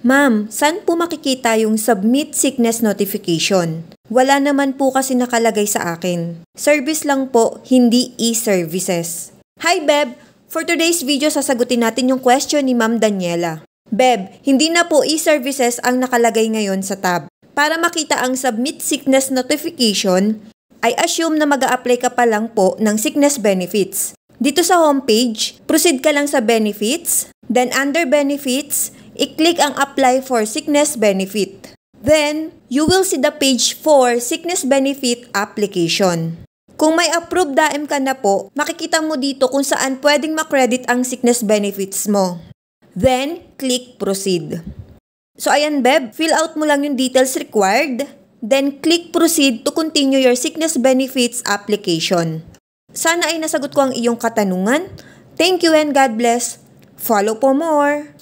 Ma'am, saan po makikita yung submit sickness notification? Wala naman po kasi nakalagay sa akin. Service lang po, hindi e-services. Hi Beb! For today's video, sasagutin natin yung question ni Ma'am Daniela. Beb, hindi na po e-services ang nakalagay ngayon sa tab. Para makita ang submit sickness notification, ay assume na mag-a-apply ka pa lang po ng sickness benefits. Dito sa homepage, proceed ka lang sa benefits, then under benefits, i-click ang apply for sickness benefit. Then, you will see the page for sickness benefit application. Kung may approved DAEM ka na po, makikita mo dito kung saan pwedeng makredit ang sickness benefits mo. Then, click proceed. So ayan Beb, fill out mo lang yung details required, then click proceed to continue your sickness benefits application. Sana ay nasagot ko ang iyong katanungan. Thank you and God bless. Follow for more.